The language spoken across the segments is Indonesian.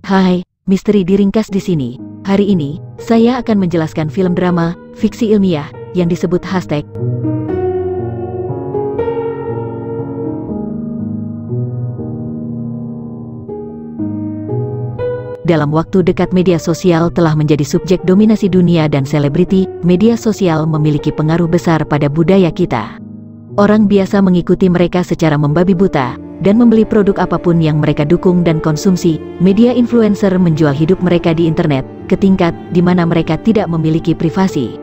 Hai, misteri diringkas di sini. Hari ini, saya akan menjelaskan film drama, fiksi ilmiah, yang disebut hashtag. Dalam waktu dekat media sosial telah menjadi subjek dominasi dunia dan selebriti. Media sosial memiliki pengaruh besar pada budaya kita. Orang biasa mengikuti mereka secara membabi buta, dan membeli produk apapun yang mereka dukung dan konsumsi. Media influencer menjual hidup mereka di internet, ke tingkat di mana mereka tidak memiliki privasi.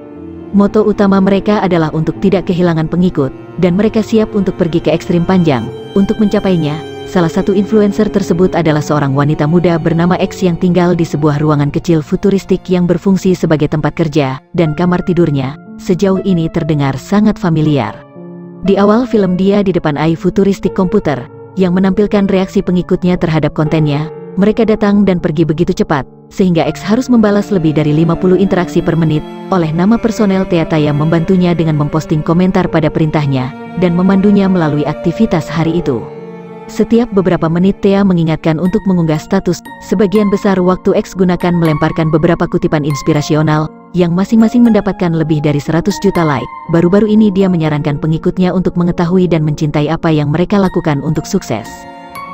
Moto utama mereka adalah untuk tidak kehilangan pengikut, dan mereka siap untuk pergi ke ekstrim panjang. Untuk mencapainya, salah satu influencer tersebut adalah seorang wanita muda bernama X yang tinggal di sebuah ruangan kecil futuristik yang berfungsi sebagai tempat kerja, dan kamar tidurnya sejauh ini terdengar sangat familiar. Di awal film dia di depan AI futuristik komputer, yang menampilkan reaksi pengikutnya terhadap kontennya. Mereka datang dan pergi begitu cepat, sehingga X harus membalas lebih dari 50 interaksi per menit, oleh nama personel Thea yang membantunya dengan memposting komentar pada perintahnya, dan memandunya melalui aktivitas hari itu. Setiap beberapa menit Thea mengingatkan untuk mengunggah status. Sebagian besar waktu X gunakan melemparkan beberapa kutipan inspirasional, yang masing-masing mendapatkan lebih dari 100 juta like. Baru-baru ini dia menyarankan pengikutnya untuk mengetahui dan mencintai apa yang mereka lakukan untuk sukses.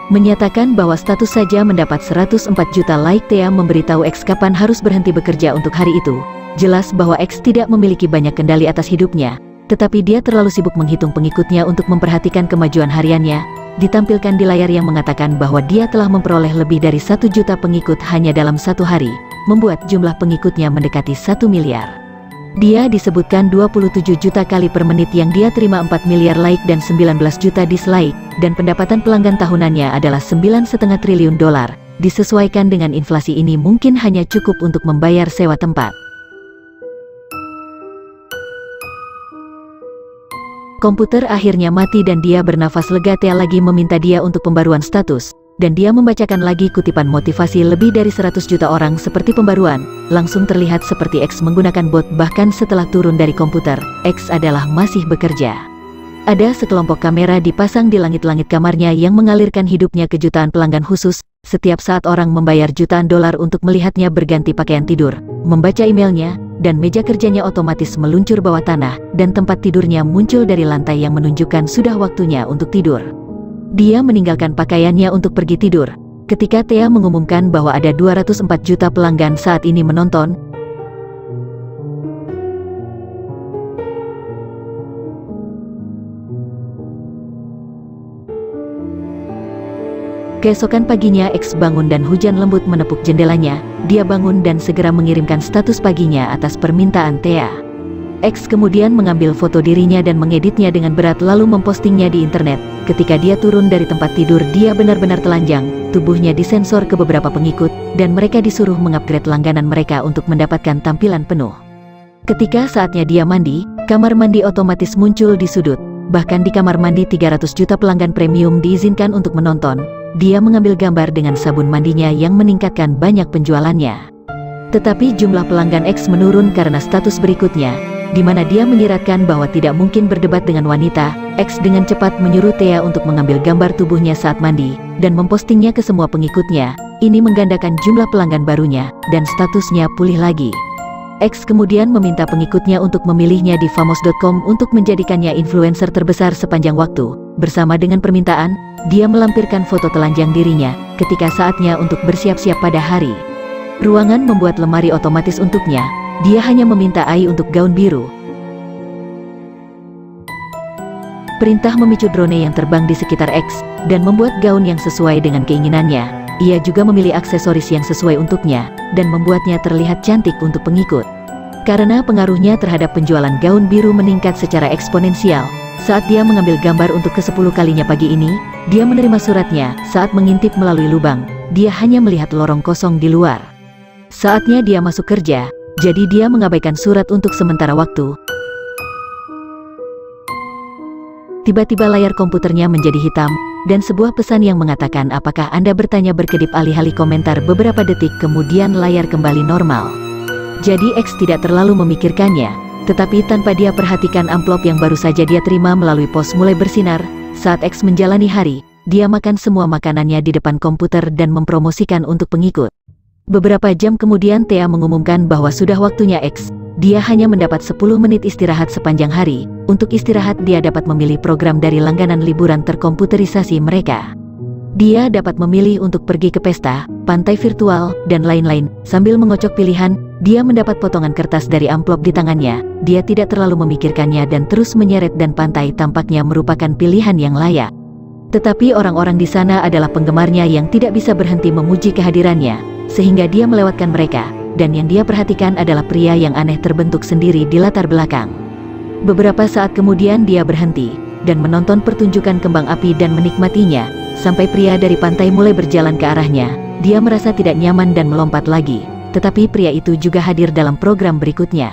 Menyatakan bahwa status saja mendapat 104 juta like. Thea memberitahu X kapan harus berhenti bekerja untuk hari itu. Jelas bahwa X tidak memiliki banyak kendali atas hidupnya, tetapi dia terlalu sibuk menghitung pengikutnya untuk memperhatikan kemajuan hariannya. Ditampilkan di layar yang mengatakan bahwa dia telah memperoleh lebih dari 1 juta pengikut hanya dalam satu hari, membuat jumlah pengikutnya mendekati 1 miliar. Dia disebutkan 27 juta kali per menit yang dia terima 4 miliar like dan 19 juta dislike, dan pendapatan pelanggan tahunannya adalah 9,5 triliun dolar. Disesuaikan dengan inflasi ini mungkin hanya cukup untuk membayar sewa tempat. Komputer akhirnya mati dan dia bernafas lega. Thea lagi meminta dia untuk pembaruan status, dan dia membacakan lagi kutipan motivasi lebih dari 100 juta orang seperti pembaruan. Langsung terlihat seperti X menggunakan bot. Bahkan setelah turun dari komputer, X adalah masih bekerja. Ada sekelompok kamera dipasang di langit-langit kamarnya yang mengalirkan hidupnya ke jutaan pelanggan khusus. Setiap saat orang membayar jutaan dolar untuk melihatnya berganti pakaian tidur, membaca emailnya, dan meja kerjanya otomatis meluncur bawah tanah, dan tempat tidurnya muncul dari lantai yang menunjukkan sudah waktunya untuk tidur. Dia meninggalkan pakaiannya untuk pergi tidur. Ketika Thea mengumumkan bahwa ada 204 juta pelanggan saat ini menonton, keesokan paginya X bangun dan hujan lembut menepuk jendelanya. Dia bangun dan segera mengirimkan status paginya atas permintaan Thea. X kemudian mengambil foto dirinya dan mengeditnya dengan berat lalu mempostingnya di internet. Ketika dia turun dari tempat tidur, dia benar-benar telanjang. Tubuhnya disensor ke beberapa pengikut, dan mereka disuruh mengupgrade langganan mereka untuk mendapatkan tampilan penuh. Ketika saatnya dia mandi, kamar mandi otomatis muncul di sudut. Bahkan di kamar mandi 300 juta pelanggan premium diizinkan untuk menonton. Dia mengambil gambar dengan sabun mandinya yang meningkatkan banyak penjualannya. Tetapi jumlah pelanggan X menurun karena status berikutnya, di mana dia menyiratkan bahwa tidak mungkin berdebat dengan wanita. X dengan cepat menyuruh Thea untuk mengambil gambar tubuhnya saat mandi, dan mempostingnya ke semua pengikutnya. Ini menggandakan jumlah pelanggan barunya, dan statusnya pulih lagi. X kemudian meminta pengikutnya untuk memilihnya di Famos.com untuk menjadikannya influencer terbesar sepanjang waktu. Bersama dengan permintaan, dia melampirkan foto telanjang dirinya ketika saatnya untuk bersiap-siap pada hari. Ruangan membuat lemari otomatis untuknya. Dia hanya meminta AI untuk gaun biru. Perintah memicu drone yang terbang di sekitar X, dan membuat gaun yang sesuai dengan keinginannya. Ia juga memilih aksesoris yang sesuai untuknya, dan membuatnya terlihat cantik untuk pengikut. Karena pengaruhnya terhadap penjualan gaun biru meningkat secara eksponensial, saat dia mengambil gambar untuk ke-10 kalinya pagi ini, dia menerima suratnya. Saat mengintip melalui lubang, dia hanya melihat lorong kosong di luar. Saatnya dia masuk kerja, jadi dia mengabaikan surat untuk sementara waktu. Tiba-tiba layar komputernya menjadi hitam, dan sebuah pesan yang mengatakan apakah Anda bertanya berkedip alih-alih komentar. Beberapa detik kemudian layar kembali normal. Jadi X tidak terlalu memikirkannya, tetapi tanpa dia perhatikan amplop yang baru saja dia terima melalui pos mulai bersinar. Saat X menjalani hari, dia makan semua makanannya di depan komputer dan mempromosikan untuk pengikut. Beberapa jam kemudian Thea mengumumkan bahwa sudah waktunya X. Dia hanya mendapat 10 menit istirahat sepanjang hari. Untuk istirahat dia dapat memilih program dari langganan liburan terkomputerisasi mereka. Dia dapat memilih untuk pergi ke pesta, pantai virtual, dan lain-lain. Sambil mengocok pilihan, dia mendapat potongan kertas dari amplop di tangannya. Dia tidak terlalu memikirkannya dan terus menyeret, dan pantai tampaknya merupakan pilihan yang layak. Tetapi orang-orang di sana adalah penggemarnya yang tidak bisa berhenti memuji kehadirannya, sehingga dia melewatkan mereka, dan yang dia perhatikan adalah pria yang aneh terbentuk sendiri di latar belakang. Beberapa saat kemudian dia berhenti, dan menonton pertunjukan kembang api dan menikmatinya, sampai pria dari pantai mulai berjalan ke arahnya. Dia merasa tidak nyaman dan melompat lagi, tetapi pria itu juga hadir dalam program berikutnya.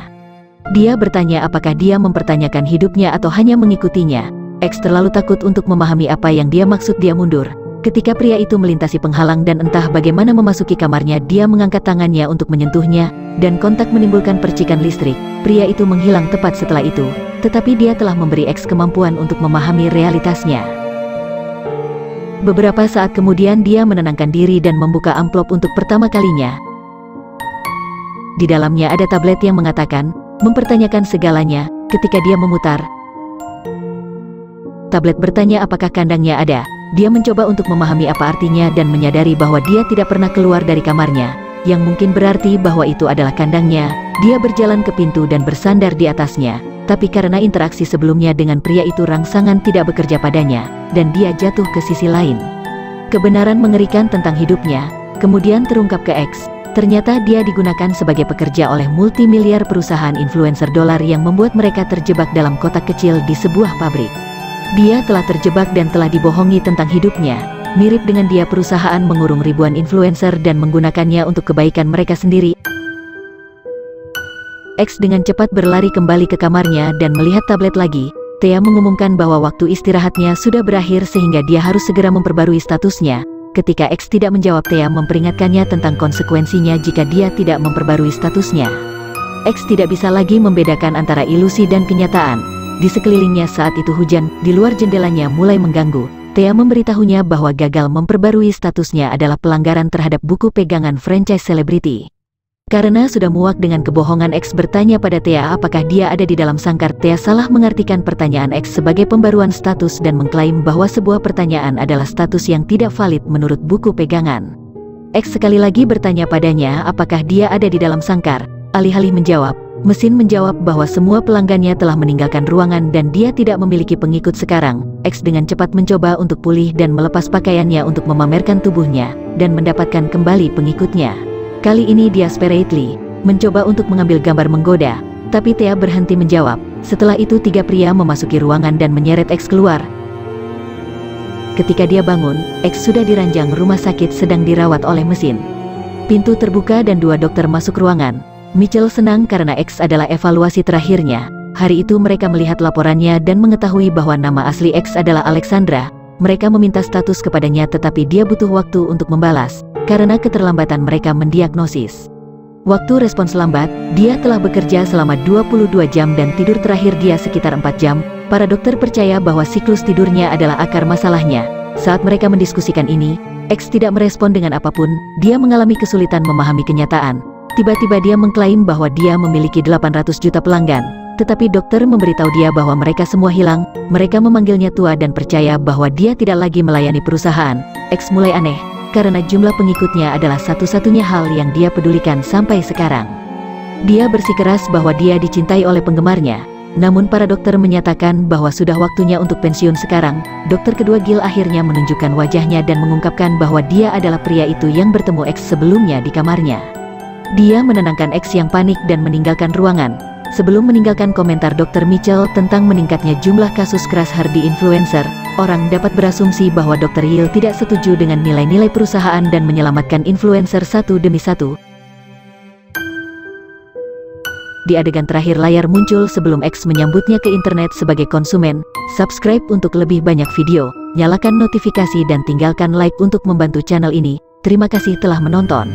Dia bertanya apakah dia mempertanyakan hidupnya atau hanya mengikutinya. X terlalu takut untuk memahami apa yang dia maksud. Dia mundur ketika pria itu melintasi penghalang dan entah bagaimana memasuki kamarnya. Dia mengangkat tangannya untuk menyentuhnya, dan kontak menimbulkan percikan listrik. Pria itu menghilang tepat setelah itu, tetapi dia telah memberi X kemampuan untuk memahami realitasnya. Beberapa saat kemudian dia menenangkan diri dan membuka amplop untuk pertama kalinya. Di dalamnya ada tablet yang mengatakan, mempertanyakan segalanya. Ketika dia memutar, tablet bertanya apakah kandangnya ada. Dia mencoba untuk memahami apa artinya dan menyadari bahwa dia tidak pernah keluar dari kamarnya, yang mungkin berarti bahwa itu adalah kandangnya. Dia berjalan ke pintu dan bersandar di atasnya, tapi karena interaksi sebelumnya dengan pria itu, rangsangan tidak bekerja padanya, dan dia jatuh ke sisi lain. Kebenaran mengerikan tentang hidupnya kemudian terungkap ke X. Ternyata dia digunakan sebagai pekerja oleh multimiliar perusahaan influencer dolar yang membuat mereka terjebak dalam kotak kecil di sebuah pabrik. Dia telah terjebak dan telah dibohongi tentang hidupnya. Mirip dengan dia, perusahaan mengurung ribuan influencer dan menggunakannya untuk kebaikan mereka sendiri. X dengan cepat berlari kembali ke kamarnya dan melihat tablet lagi. Thea mengumumkan bahwa waktu istirahatnya sudah berakhir sehingga dia harus segera memperbarui statusnya. Ketika X tidak menjawab, Thea memperingatkannya tentang konsekuensinya jika dia tidak memperbarui statusnya. X tidak bisa lagi membedakan antara ilusi dan kenyataan. Di sekelilingnya saat itu hujan, di luar jendelanya mulai mengganggu. Thea memberitahunya bahwa gagal memperbarui statusnya adalah pelanggaran terhadap buku pegangan franchise selebriti. Karena sudah muak dengan kebohongan, X bertanya pada Thea apakah dia ada di dalam sangkar. Thea salah mengartikan pertanyaan X sebagai pembaruan status dan mengklaim bahwa sebuah pertanyaan adalah status yang tidak valid menurut buku pegangan. X sekali lagi bertanya padanya apakah dia ada di dalam sangkar. Alih-alih menjawab, mesin menjawab bahwa semua pelanggannya telah meninggalkan ruangan dan dia tidak memiliki pengikut sekarang. X dengan cepat mencoba untuk pulih dan melepas pakaiannya untuk memamerkan tubuhnya, dan mendapatkan kembali pengikutnya. Kali ini dia desperately mencoba untuk mengambil gambar menggoda, tapi Thea berhenti menjawab. Setelah itu 3 pria memasuki ruangan dan menyeret X keluar. Ketika dia bangun, X sudah diranjang rumah sakit sedang dirawat oleh mesin. Pintu terbuka dan 2 dokter masuk ruangan. Mitchell senang karena X adalah evaluasi terakhirnya. Hari itu mereka melihat laporannya dan mengetahui bahwa nama asli X adalah Alexandra. Mereka meminta status kepadanya tetapi dia butuh waktu untuk membalas, karena keterlambatan mereka mendiagnosis. Waktu respons lambat, dia telah bekerja selama 22 jam dan tidur terakhir dia sekitar 4 jam. Para dokter percaya bahwa siklus tidurnya adalah akar masalahnya. Saat mereka mendiskusikan ini, X tidak merespon dengan apapun. Dia mengalami kesulitan memahami kenyataan. Tiba-tiba dia mengklaim bahwa dia memiliki 800 juta pelanggan, tetapi dokter memberitahu dia bahwa mereka semua hilang. Mereka memanggilnya tua dan percaya bahwa dia tidak lagi melayani perusahaan. X mulai aneh, karena jumlah pengikutnya adalah satu-satunya hal yang dia pedulikan sampai sekarang. Dia bersikeras bahwa dia dicintai oleh penggemarnya, namun para dokter menyatakan bahwa sudah waktunya untuk pensiun sekarang. Dokter kedua Gil akhirnya menunjukkan wajahnya dan mengungkapkan bahwa dia adalah pria itu yang bertemu X sebelumnya di kamarnya. Dia menenangkan X yang panik dan meninggalkan ruangan. Sebelum meninggalkan komentar Dr. Mitchell tentang meningkatnya jumlah kasus crash hardy influencer, orang dapat berasumsi bahwa Dr. Yil tidak setuju dengan nilai-nilai perusahaan dan menyelamatkan influencer satu demi satu. Di adegan terakhir layar muncul sebelum X menyambutnya ke internet sebagai konsumen. Subscribe untuk lebih banyak video, nyalakan notifikasi dan tinggalkan like untuk membantu channel ini. Terima kasih telah menonton.